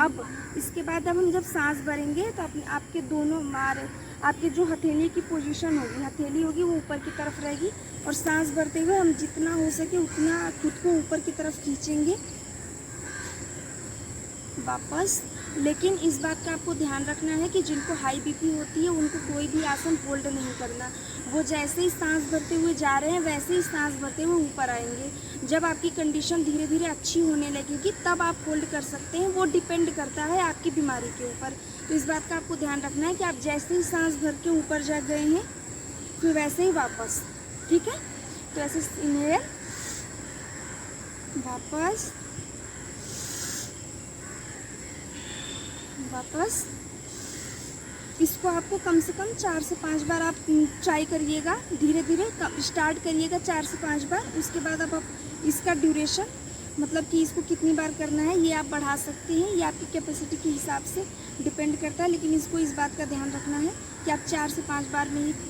अब इसके बाद अब हम जब सांस भरेंगे तो आपके दोनों आपके जो हथेली की पोजीशन होगी, हथेली होगी वो ऊपर की तरफ रहेगी, और सांस भरते हुए हम जितना हो सके उतना खुद को ऊपर की तरफ खींचेंगे वापस। लेकिन इस बात का आपको ध्यान रखना है कि जिनको हाई बीपी होती है उनको कोई भी आसन होल्ड नहीं करना। वो जैसे ही सांस भरते हुए जा रहे हैं वैसे ही सांस भरते हुए ऊपर आएंगे। जब आपकी कंडीशन धीरे धीरे अच्छी होने लगेगी तब आप होल्ड कर सकते हैं। वो डिपेंड करता है आपकी बीमारी के ऊपर। तो इस बात का आपको ध्यान रखना है कि आप जैसे ही सांस भर के ऊपर जा गए हैं फिर वैसे ही वापस, ठीक है। तो ऐसे इनहेल, वापस, वापस। इसको आपको कम से कम 4 से 5 बार आप ट्राई करिएगा, धीरे धीरे स्टार्ट करिएगा 4 से 5 बार। उसके बाद आप इसका ड्यूरेशन मतलब कि इसको कितनी बार करना है ये आप बढ़ा सकते हैं, ये आपकी कैपेसिटी के हिसाब से डिपेंड करता है। लेकिन इसको इस बात का ध्यान रखना है कि आप 4 से 5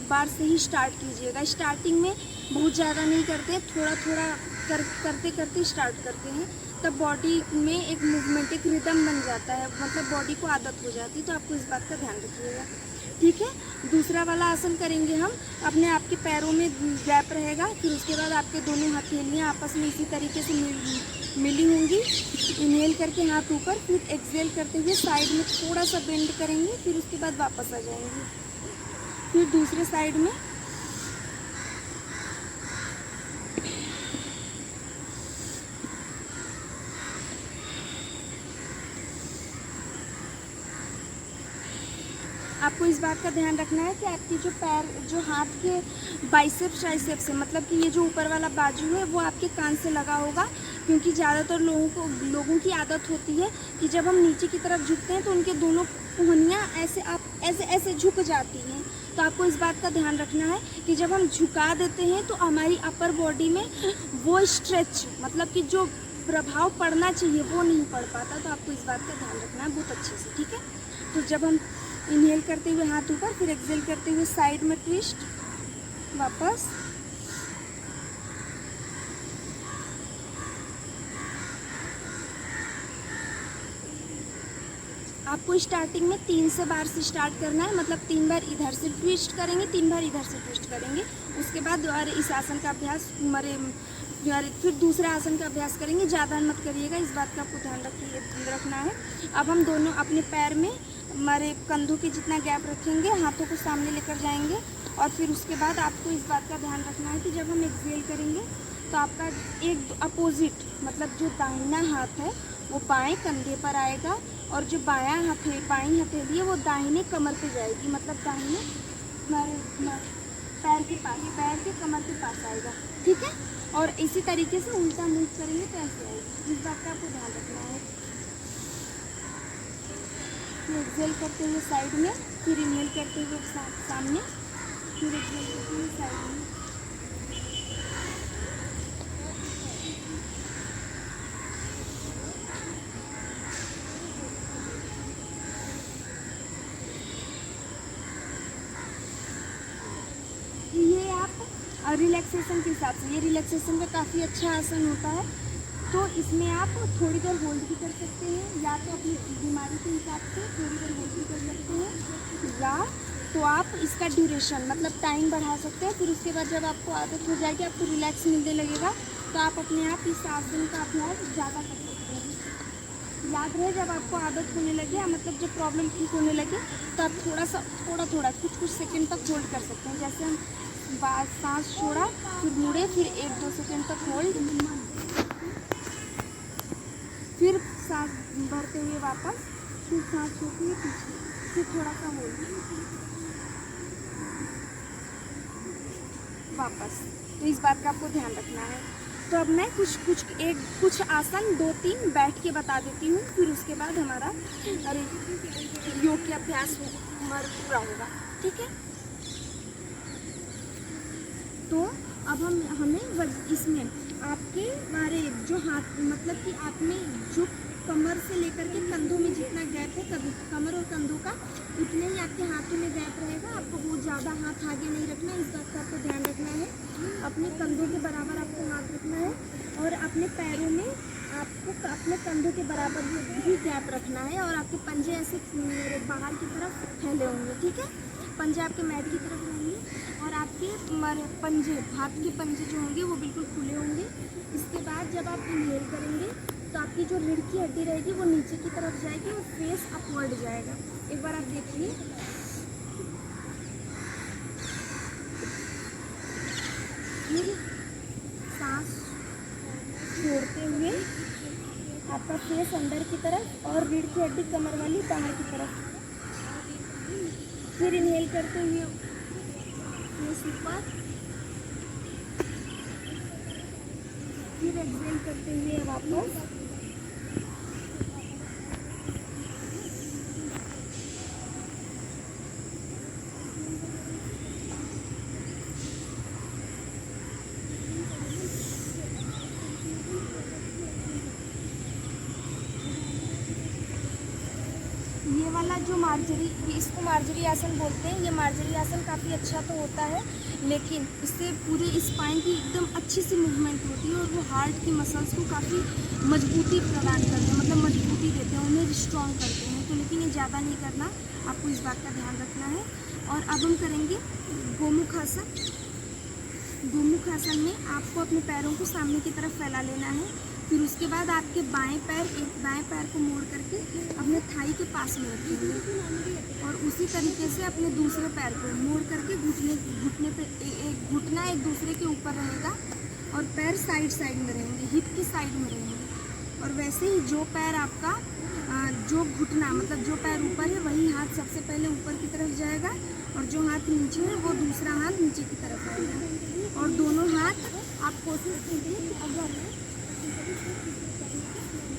बार से ही स्टार्ट कीजिएगा। स्टार्टिंग में बहुत ज़्यादा नहीं करते, थोड़ा थोड़ा करते करते स्टार्ट करते हैं, तब बॉडी में एक मूवमेंट, एक रिदम बन जाता है, मतलब बॉडी को आदत हो जाती है। तो आपको इस बात का ध्यान रखिएगा, ठीक है। दूसरा वाला आसन करेंगे हम, अपने आपके पैरों में गैप रहेगा। फिर उसके बाद आपके दोनों हथेलियाँ आपस में इसी तरीके से मिली होंगी। इनहेल करके हाथ ऊपर, फिर एक्सहेल करते हुए साइड में थोड़ा सा बेंड करेंगे, फिर उसके बाद वापस आ जाएंगे। फिर दूसरे साइड में आपको इस बात का ध्यान रखना है कि आपकी जो हाथ के बाइसेप्स ट्राइसेप्स है, मतलब कि ये जो ऊपर वाला बाजू है वो आपके कान से लगा होगा। क्योंकि ज़्यादातर लोगों की आदत होती है कि जब हम नीचे की तरफ झुकते हैं तो उनके दोनों कोहनियाँ ऐसे झुक जाती हैं। तो आपको इस बात का ध्यान रखना है कि जब हम झुका देते हैं तो हमारी अपर बॉडी में वो स्ट्रेच, मतलब कि जो प्रभाव पड़ना चाहिए वो नहीं पड़ पाता। तो आपको इस बात का ध्यान रखना है बहुत अच्छे से, ठीक है। तो जब हम इनहेल करते हुए हाथ ऊपर, फिर एक्सहेल करते हुए साइड में ट्विस्ट, वापस, आपको स्टार्टिंग में 3 से बार से स्टार्ट करना है, मतलब 3 बार इधर से ट्विस्ट करेंगे, 3 बार इधर से ट्विस्ट करेंगे। उसके बाद इस आसन का अभ्यास फिर दूसरा आसन का अभ्यास करेंगे। ज़्यादा मत करिएगा, इस बात का आपको ध्यान रखना है। अब हम दोनों अपने पैर में हमारे कंधों के जितना गैप रखेंगे, हाथों को सामने लेकर जाएंगे। और फिर उसके बाद आपको इस बात का ध्यान रखना है कि जब हम एक्सहेल करेंगे तो आपका एक अपोजिट, मतलब जो दाहिना हाथ है वो बाएं कंधे पर आएगा, और जो बाईं हथेली है वो दाहिने कमर पे जाएगी, मतलब दाहिने पैर के कमर के पास आएगा, ठीक है। और इसी तरीके से उल्टा मूव करेंगे तो ऐसे आएगी। इस बात का आपको ध्यान रखना है। फिर एक्सहेल करते हुए साइड में, फिर इनहेल करते हुए सामने, फिर एक्सहेल करते हुए साइड में। ये आप रिलैक्सेशन के हिसाब से, ये रिलैक्सेशन का काफ़ी अच्छा आसन होता है। तो इसमें आप थोड़ी देर होल्ड भी कर सकते हैं, या तो अपनी बीमारी के हिसाब से थोड़ी देर होल्ड भी कर सकते हैं, या तो आप इसका ड्यूरेशन मतलब टाइम बढ़ा सकते हैं। फिर उसके बाद जब आपको आदत हो जाएगी, आपको रिलैक्स मिलने लगेगा, तो आप अपने आप इस आसन का अभ्यास ज़्यादा कर सकते हैं। याद रहे, जब आपको आदत होने लगे, या मतलब जब प्रॉब्लम ठीक होने लगे, तो आप थोड़ा कुछ सेकंड तक होल्ड कर सकते हैं। जैसे हम सांस छोड़ा, फिर मुड़े, फिर 1-2 सेकंड तक होल्ड, फिर सांस भरते हुए वापस, फिर सांस छोड़ते हुए पीछे, फिर थोड़ा सा होल्ड, वापस। तो इस बात का आपको ध्यान रखना है। तो अब मैं कुछ आसन 2-3 बैठ के बता देती हूँ, फिर उसके बाद हमारा योग के अभ्यास हमारा पूरा होगा, ठीक है। तो अब हमें इसमें आपके हमारे जो हाथ, मतलब कि आप में जो कमर से लेकर के कंधों में जितना गैप है कमर और कंधों का उतने ही आपके हाथों में गैप रहेगा। आपको बहुत ज़्यादा हाथ आगे नहीं रखना है, इस बात का आपको ध्यान रखना है। अपने कंधों के बराबर आपको हाथ रखना है और अपने पैरों में आपको अपने कंधों के बराबर भी गैप रखना है और आपके पंजे ऐसे बाहर की तरफ फैले होंगे, ठीक है। पंजे आपके मैट की तरफ रहेंगे और आपके पंजे, हाथ के पंजे जो होंगे वो बिल्कुल खुले होंगे। इसके बाद जब आप इनहेल करेंगे तो आपकी जो रीढ़ की हड्डी रहेगी वो नीचे की तरफ जाएगी और फेस अपवर्ड जाएगा। एक बार आप देखिए, फिर सांस छोड़ते हुए आपका फेस अंदर की तरफ और रीढ़ की हड्डी कमर वाली बाहर की तरफ। फिर इनहेल करते हुए फेस ऊपर, फिर एक्सहेल करते हुए वापस। ये वाला जो इसको मार्जरी आसन बोलते हैं। ये मार्जरी आसन काफ़ी अच्छा तो होता है, लेकिन इससे पूरे स्पाइन की एकदम अच्छी सी मूवमेंट होती है और वो हार्ट की मसल्स को काफ़ी मजबूती प्रदान करते हैं, मतलब मजबूती देते हैं, उन्हें स्ट्रॉन्ग करते हैं। तो लेकिन ये ज़्यादा नहीं करना, आपको इस बात का ध्यान रखना है। और अब हम करेंगे गोमुख आसन। गोमुख आसन में आपको अपने पैरों को सामने की तरफ फैला लेना है। फिर उसके बाद आपके बाएं पैर को मोड़ करके अपने थाई के पास में रखेंगे और उसी तरीके से अपने दूसरे पैर को मोड़ करके घुटने पे एक घुटना एक दूसरे के ऊपर रहेगा और पैर साइड में रहेंगे, हिप की साइड में रहेंगे। और वैसे ही जो पैर आपका जो घुटना मतलब जो पैर ऊपर है वही हाथ सबसे पहले ऊपर की तरफ जाएगा और जो हाथ नीचे है वो दूसरा हाथ नीचे की तरफ आएगा। और दोनों हाथ आप कोशिश कीजिए कि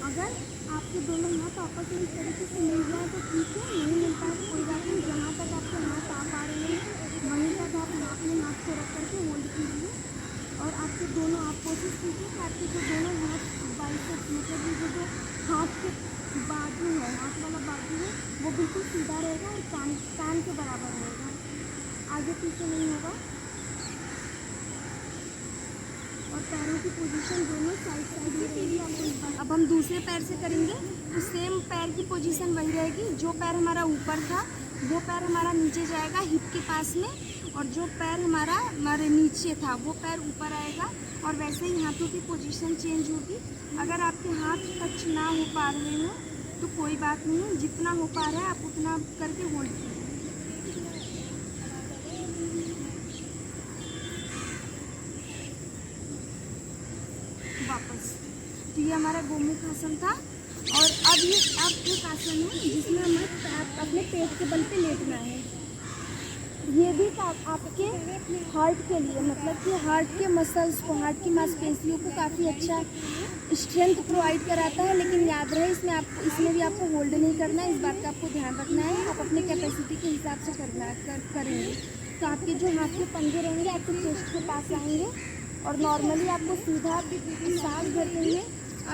अगर आपके दोनों हाथ आपस में इस तरीके से मिल जाए तो ठीक है, नहीं मिलता है तो कोई बात नहीं। जहाँ तक आपके हाथ आ पा रहे हैं वहीं तक आप अपने हाथ को रख करके होल्ड कीजिए और आपके दोनों आप कोशिश कीजिए कि आपके जो दोनों हाथ बाइसेप्स मतलब ये जो हाथ के बाजू है, हाथ वाला बाजू है वो बिल्कुल सीधा रहेगा और कान के बराबर रहेगा, आगे पीछे नहीं होगा। और पैरों की पोजीशन दोनों साइड में रहेगी। अब हम दूसरे पैर से करेंगे तो सेम पैर की पोजीशन वही रहेगी। जो पैर हमारा ऊपर था वो पैर हमारा नीचे जाएगा हिप के पास में, और जो पैर हमारे नीचे था वो पैर ऊपर आएगा। और वैसे ही हाथों की पोजीशन चेंज होगी। अगर आपके हाथ टच ना हो पा रहे हो तो कोई बात नहीं है, जितना हो पा रहा है आप उतना करके होल्ड कीजिए। वापस। तो ये हमारा गोमुख आसन था। और अब एक आसन है जिसमें हमें अपने पेट के बल पे लेटना है। ये भी आपके हार्ट के लिए मतलब कि हार्ट के मसल्स को, हार्ट की मांसपेशियों को काफ़ी अच्छा स्ट्रेंथ प्रोवाइड कराता है। लेकिन याद रहे इसमें भी आपको होल्ड नहीं करना है, इस बात का आपको ध्यान रखना है। आप अपने कैपेसिटी के हिसाब से करेंगे तो आपके जो हाथ के पंजे रहेंगे आपके चेस्ट के पास आएंगे और नॉर्मली आपको सीधा सांस भरते हुए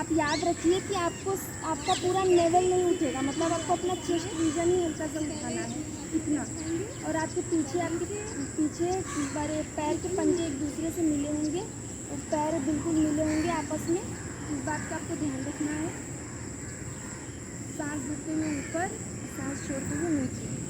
आप याद रखिए कि आपका पूरा लेवल नहीं उठेगा, मतलब आपको अपना चेस्ट रीजन ही हल्का सा उठाना है इतना। और आपके पीछे पैर के पंजे एक दूसरे से मिले होंगे और पैर बिल्कुल मिले होंगे आपस में, इस बात का आपको ध्यान रखना है। सांस भरते हुए ऊपर, सांस छोड़ते हुए नीचे।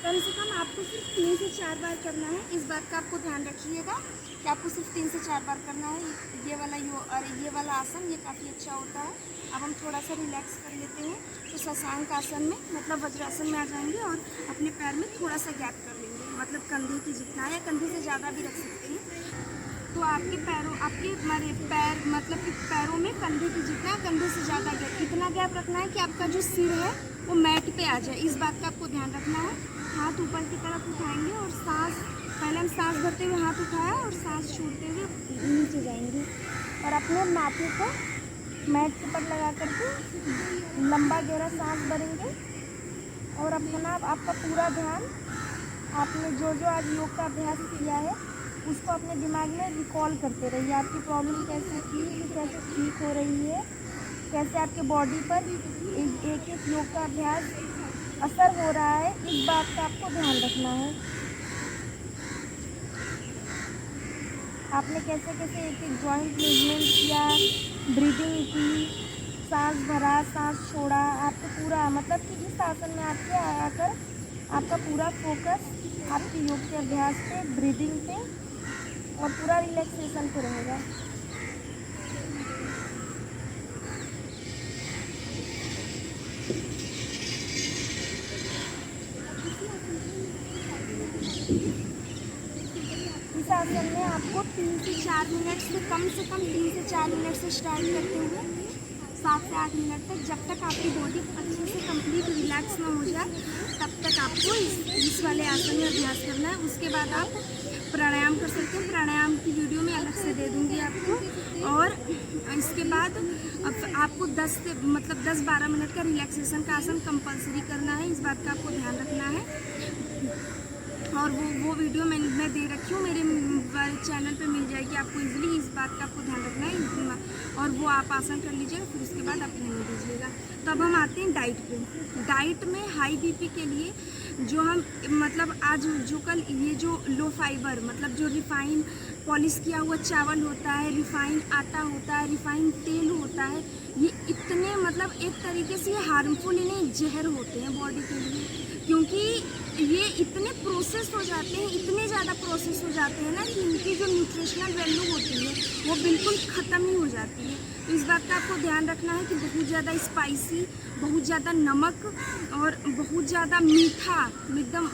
कम से कम आपको सिर्फ 3 से 4 बार करना है, इस बात का आपको ध्यान रखिएगा कि आपको सिर्फ 3 से 4 बार करना है। ये वाला आसन ये काफ़ी अच्छा होता है। अब हम थोड़ा सा रिलैक्स कर लेते हैं तो शशांक आसन में मतलब वज्रासन में आ जाएंगे और अपने पैर में थोड़ा सा गैप कर लेंगे, मतलब कंधे की जितना या कंधे से ज़्यादा भी रख सकते हैं। तो आपके पैर मतलब कि पैरों में कंधे की जितना, कंधे से ज़्यादा गैप, इतना गैप रखना है कि आपका जो सिर है वो मैट पे आ जाए, इस बात का आपको ध्यान रखना है। हाथ ऊपर की तरफ उठाएंगे और पहले हम सांस भरते हुए हाथ उठाया और सांस छोड़ते हुए नीचे जाएंगे और अपने माथे को मैट के ऊपर लगा करके लंबा गहरा सांस भरेंगे और अपना आपका पूरा ध्यान आपने जो जो आज योग का अभ्यास किया है उसको अपने दिमाग में रिकॉल करते रहिए। आपकी प्रॉब्लम कैसे थी, कैसे ठीक हो रही है, कैसे आपके बॉडी पर एक एक योग का अभ्यास असर हो रहा है, इस बात का आपको ध्यान रखना है। आपने कैसे कैसे एक एक जॉइंट मूवमेंट किया, ब्रीदिंग की, सांस भरा, सांस छोड़ा, आपको पूरा मतलब कि इस आसन में आपके आकर आपका पूरा फोकस आपके योग के अभ्यास पे, ब्रीदिंग पे और पूरा रिलैक्सेशन पे रहेगा। इस आसन में आपको 3 से 4 मिनट से कम 3 से 4 मिनट से स्टार्ट करते हुए 7 से 8 मिनट तक, जब तक आपकी बॉडी अच्छे से कंप्लीट रिलैक्स ना हो जाए तब तक आपको इस वाले आसन में अभ्यास करना है। उसके बाद आप प्राणायाम कर सकते हैं। प्राणायाम की वीडियो मैं अलग से दे दूँगी आपको। और इसके बाद अब आपको 10-12 मिनट का रिलैक्सेशन का आसन कंपलसरी करना है, इस बात का आपको ध्यान रखना है। और वो वीडियो मैं दे रखी हूँ, मेरे चैनल पे मिल जाएगी आपको इजीली, इस बात का आपको ध्यान रखना है। और वो आप आसन कर लीजिएगा, फिर उसके बाद आप रहने दीजिएगा। तब हम आते हैं डाइट पे। डाइट में हाई बीपी के लिए जो हम मतलब आज जो कल ये जो लो फाइबर मतलब जो रिफाइन पॉलिश किया हुआ चावल होता है, रिफाइंड आटा होता है, रिफाइंड तेल होता है, ये इतने मतलब एक तरीके से ये हार्मफुल, इन्हें जहर होते हैं बॉडी के लिए, क्योंकि ये इतने प्रोसेस हो जाते हैं, इतने ज़्यादा प्रोसेस हो जाते हैं ना कि इनकी जो न्यूट्रिशनल वैल्यू होती है वो बिल्कुल ख़त्म ही हो जाती है। तो इस बात का आपको ध्यान रखना है कि बहुत ज़्यादा स्पाइसी, बहुत ज़्यादा नमक और बहुत ज़्यादा मीठा, एकदम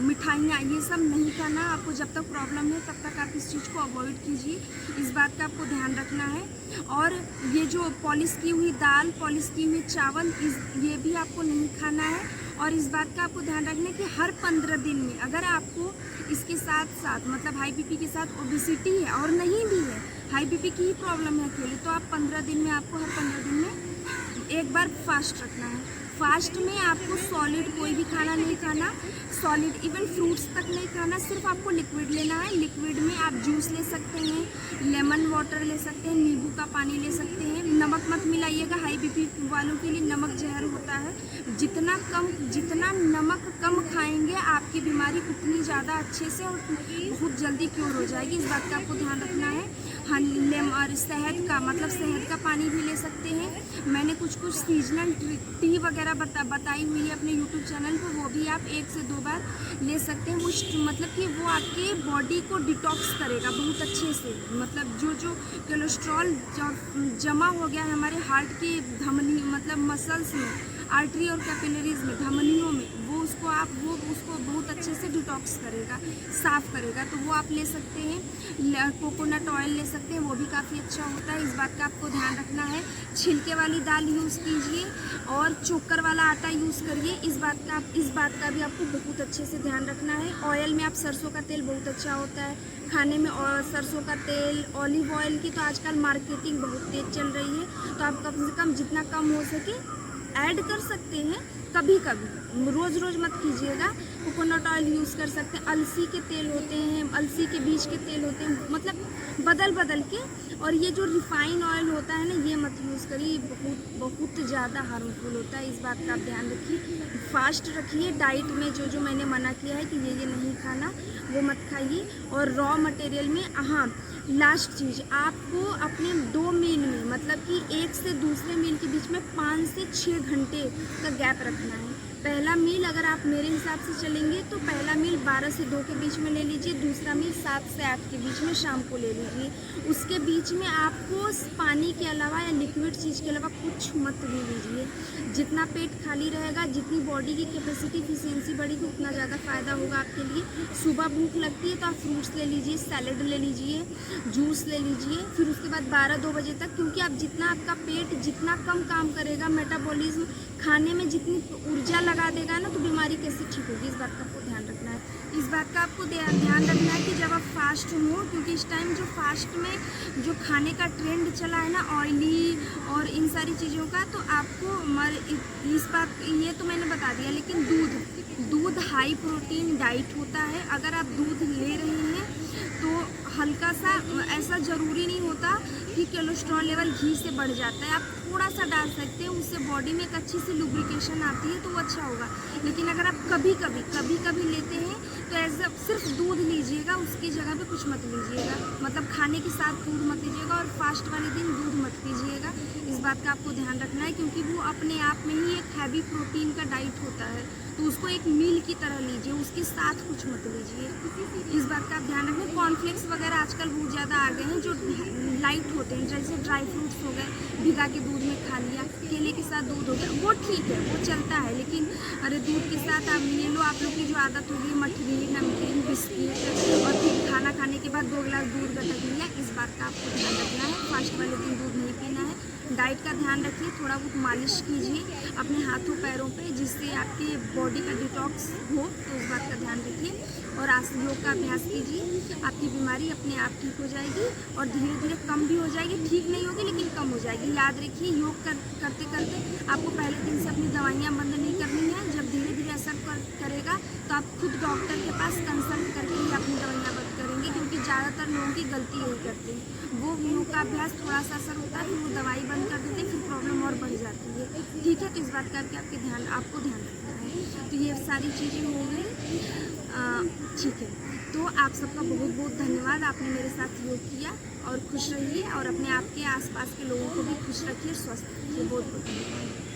मिठाइयाँ ये सब नहीं खाना। आपको जब तक प्रॉब्लम है तब तक आप इस चीज़ को अवॉइड कीजिए, इस बात का आपको ध्यान रखना है। और ये जो पॉलिश की हुई दाल, पॉलिश की हुई चावल, ये भी आपको नहीं खाना है। और इस बात का आपको ध्यान रखना है कि हर 15 दिन में अगर आपको इसके साथ साथ मतलब हाई बीपी के साथ ओबेसिटी है और नहीं भी है, हाई बीपी की ही प्रॉब्लम है अकेले, तो आप 15 दिन में आपको हर 15 दिन में एक बार फास्ट रखना है। फास्ट में आपको सॉलिड कोई भी खाना नहीं खाना, सॉलिड इवन फ्रूट्स तक नहीं खाना, सिर्फ आपको लिक्विड लेना है। लिक्विड में आप जूस ले सकते हैं, लेमन वाटर ले सकते हैं, नींबू का पानी ले सकते हैं। नमक मत मिलाइएगा, हाई बीपी वालों के लिए नमक जहर होता है। जितना नमक कम खाएंगे आपकी बीमारी उतनी ज़्यादा अच्छे से और बहुत जल्दी क्योर हो जाएगी, इस बात का आपको ध्यान रखना है। और शहद का पानी भी ले सकते हैं। मैंने कुछ सीजनल टी वगैरह बताई हुई है अपने यूट्यूब चैनल पर, वो भी आप 1 से 2 बार ले सकते हैं। वो मतलब कि वो आपके बॉडी को डिटॉक्स करेगा बहुत अच्छे से। मतलब जो कोलेस्ट्रॉल जमा हो गया है हमारे हार्ट की धमनी मतलब मसल्स में, आर्टरी और कैपिलरीज में, धमनियों में, वो उसको बहुत अच्छे से डिटॉक्स करेगा, साफ़ करेगा। तो वो आप ले सकते हैं। कोकोनट ऑयल ले सकते हैं, वो भी काफ़ी अच्छा होता है, इस बात का आपको ध्यान रखना है। छिलके वाली दाल यूज़ कीजिए और चोकर वाला आटा यूज़ करिए, इस बात का भी आपको बहुत अच्छे से ध्यान रखना है। ऑयल में आप सरसों का तेल बहुत अच्छा होता है खाने में, और सरसों का तेल, ऑलिव ऑयल की तो आजकल मार्केटिंग बहुत तेज़ चल रही है, तो आप कम से कम जितना कम हो सके ऐड कर सकते हैं, कभी कभी, रोज़ मत कीजिएगा। कोकोनट ऑयल यूज़ कर सकते हैं, अलसी के तेल होते हैं, अलसी के बीज के तेल होते हैं, मतलब बदल के। और ये जो रिफाइन ऑयल होता है ना, ये मत यूज़ करिए, बहुत ज़्यादा हार्मफुल होता है, इस बात का आप ध्यान रखिए। फास्ट रखिए। डाइट में जो मैंने मना किया है कि ये नहीं खाना, वो मत खाइए। और रॉ मटेरियल में लास्ट चीज़, आपको अपने 2 मील में मतलब कि एक से दूसरे मील के बीच में 5 से 6 घंटे का गैप रखना है। पहला मील अगर आप मेरे हिसाब से चलेंगे तो पहला मील 12 से 2 के बीच में ले लीजिए, दूसरा मील 7 से 8 के बीच में शाम को ले लीजिए। उसके बीच में आपको पानी के अलावा या लिक्विड चीज़ के अलावा कुछ मत ले लीजिए। जितना पेट खाली रहेगा, जितनी बॉडी की कैपेसिटी इफिशियंसी बढ़ेगी, उतना ज़्यादा फ़ायदा होगा आपके लिए। सुबह भूख लगती है तो आप फ्रूट्स ले लीजिए, सैलड ले लीजिए, जूस ले लीजिए। फिर उसके बाद 12-2 बजे तक, क्योंकि आप जितना आपका पेट जितना कम काम करेगा, मेटाबॉलिज्म खाने में जितनी ऊर्जा लगा देगा ना, तो बीमारी कैसे ठीक होगी, इस बात का आपको ध्यान रखना है। इस बात का आपको ध्यान रखना है कि जब आप फास्ट हो, क्योंकि इस टाइम जो फास्ट में जो खाने का ट्रेंड चला है ना, ऑयली और होगा तो आपको इस बात ये तो मैंने बता दिया, लेकिन दूध हाई प्रोटीन डाइट होता है। अगर आप दूध ले रहे हैं तो हल्का सा, ऐसा ज़रूरी नहीं होता कि कोलेस्ट्रॉल लेवल घी से बढ़ जाता है, आप थोड़ा सा डाल सकते हैं, उससे बॉडी में एक अच्छी सी लुब्रिकेशन आती है तो वो अच्छा होगा। लेकिन अगर आप कभी कभी लेते हैं तो ऐसा सिर्फ दूध लीजिएगा, उसकी जगह पे कुछ मत लीजिएगा, मतलब खाने के साथ दूध मत लीजिएगा और फास्ट वाले दिन दूध मत लीजिएगा। इस बात का आपको ध्यान रखना है, क्योंकि वो अपने आप में ही एक हैवी प्रोटीन का डाइट होता है, तो उसको एक मील की तरह लीजिए, उसके साथ कुछ मत लीजिए। इस बात का आप ध्यान रखें। कॉर्नफ्लेक्स वगैरह आजकल बहुत ज़्यादा आ गए हैं जो लाइट होते हैं, जैसे ड्राई फ्रूट्स हो गए, भिगा के दूध में खा लिया, केले के साथ दूध हो गया, वो ठीक है, वो चलता है। लेकिन अरे दूध के साथ आप ये लो, आप लोग की जो आदत होगी मठरी, नमकीन, बिस्किट और फिर खाना खाने के बाद 2 गिलास दूध गटक लिया, इस बात का आपको ध्यान रखना है। फास्ट वाले दिन दूध नहीं पीना है। डाइट का ध्यान रखिए, थोड़ा बहुत मालिश कीजिए अपने हाथों पैरों पे, जिससे आपके बॉडी का डिटॉक्स हो, तो इस बात का ध्यान रखिए। और योग का अभ्यास कीजिए, आपकी बीमारी अपने आप ठीक हो जाएगी और धीरे धीरे कम भी हो जाएगी। ठीक नहीं होगी लेकिन कम हो जाएगी। याद रखिए, योग करते करते आपको पहले दिन से अपनी दवाइयाँ बंद नहीं करनी है। जब धीरे धीरे असर करेगा तो आप खुद डॉक्टर के पास कंसल्ट करके ही अपनी दवाइयाँ बंद करेंगे, क्योंकि ज़्यादातर लोगों की गलती यही करते हैं, वो योग का अभ्यास थोड़ा सा असर होता है, फिर वो दवाई बंद कर देते हैं, फिर प्रॉब्लम और बढ़ जाती है। ठीक है, तो इस बात का आपको ध्यान रखना है। तो ये सारी चीज़ें हो गई, ठीक है। तो आप सबका बहुत बहुत धन्यवाद, आपने मेरे साथ योग किया। और खुश रहिए और अपने आप के आसपास के लोगों को भी खुश रखिए, स्वस्थ रखिए। बहुत बहुत धन्यवाद।